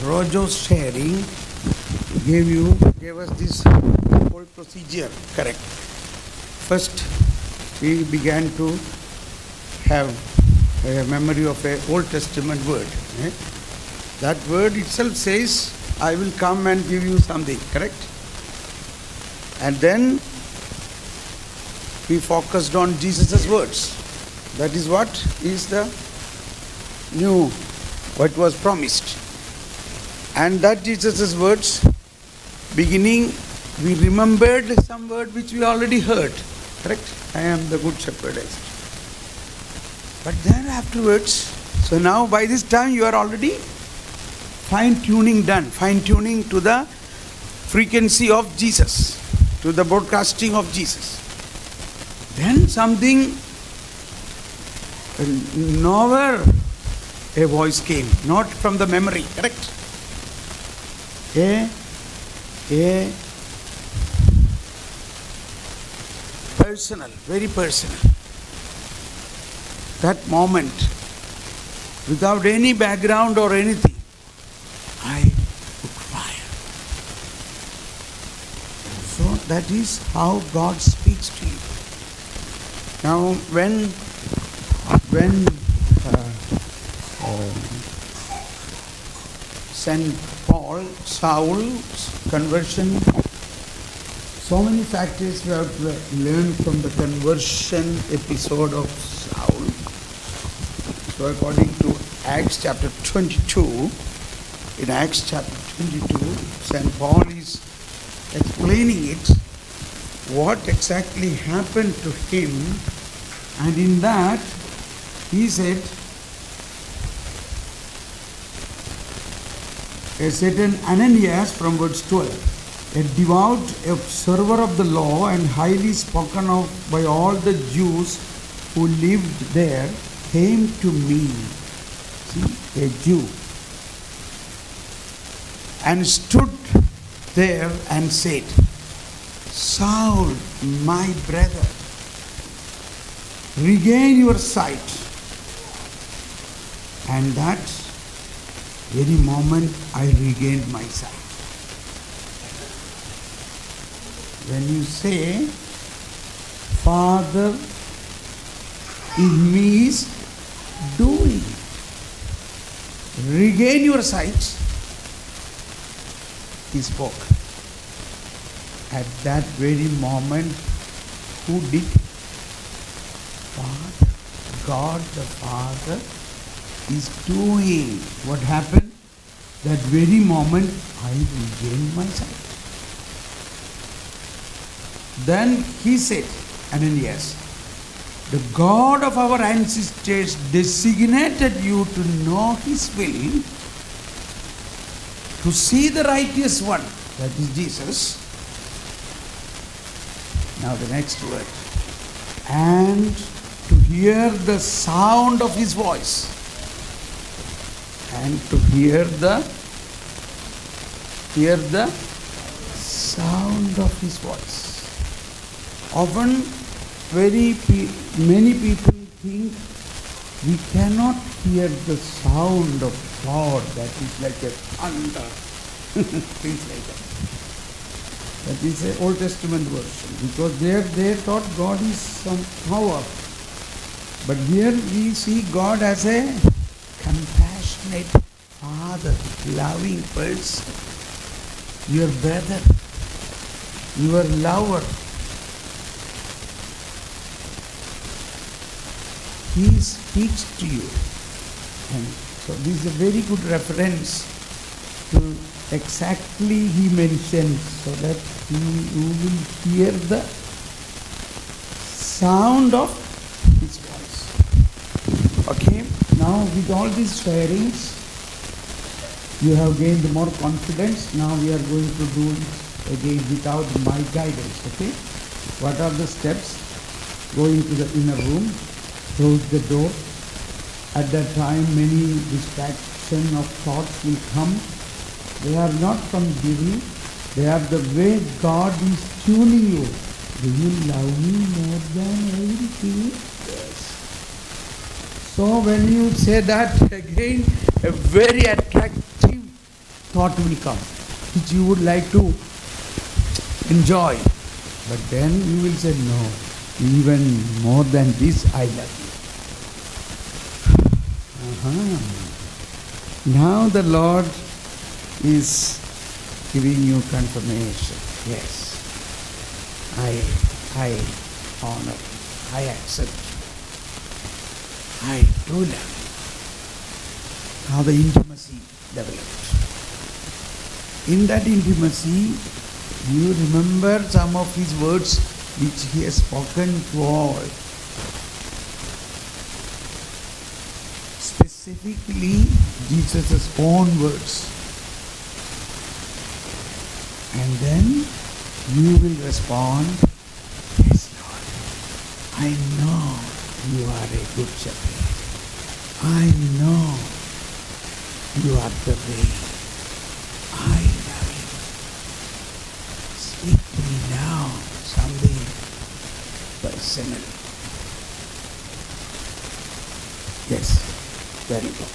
Rojo's sharing gave us this whole procedure, correct. First, we began to have a memory of an Old Testament word. That word itself says, I will come and give you something, correct? And then we focused on Jesus' words. That is what is the new, what was promised. And that Jesus' words, beginning, we remembered some word which we already heard. Correct? I am the good shepherd. But then afterwards, so now by this time you are already fine-tuning done. Fine-tuning to the frequency of Jesus, to the broadcasting of Jesus. Then something, nowhere a voice came, not from the memory, correct? A personal, very personal. That moment, without any background or anything, I took fire. So that is how God speaks to you. Now, when St. Paul, Saul's conversion, so many factors we have to learn from the conversion episode of Saul. So according to Acts chapter 22, in Acts chapter 22, St. Paul is explaining it, what exactly happened to him, and in that he said, a certain Ananias, from verse 12, a devout observer of the law and highly spoken of by all the Jews who lived there, came to me, see, a Jew, and stood there and said, Saul, my brother, regain your sight. And that very moment I regained my sight. When you say, Father in me is doing, regain your sight, he spoke. At that very moment, who did? Father. God the Father is doing. What happened? That very moment, I regained my sight. Then he said, Ananias, the God of our ancestors designated you to know His will, to see the righteous one, that is Jesus. Now the next word. And to hear the sound of His voice. And to hear the sound of His voice. Often many people think we cannot hear the sound of God, that is like a thunder, things like that. That is an Old Testament version, because they thought God is some power. But here we see God as a compassionate Father, loving person, your brother, your lover. He speaks to you. And so this is a very good reference to exactly he mentions, so that you will hear the sound of his voice. Okay, now with all these sharings, you have gained more confidence. Now we are going to do it again without my guidance. Okay, what are the steps? Go into the inner room, close the door. At that time, many distraction of thoughts will come. They are not from giving. They are the way God is tuning you. Do you love me more than everything? Yes. So when you say that again, a very attractive thought will come, which you would like to enjoy. But then you will say, no, even more than this, I love you. Now the Lord is giving you confirmation. Yes, I honor you. I accept you. I do love you. Now the intimacy developed. In that intimacy, you remember some of his words which he has spoken to all. Specifically, Jesus' own words. And then you will respond, yes, Lord, I know you are a good shepherd. I know you are the way. I love you. Speak to me now, something personal. Yes, very good.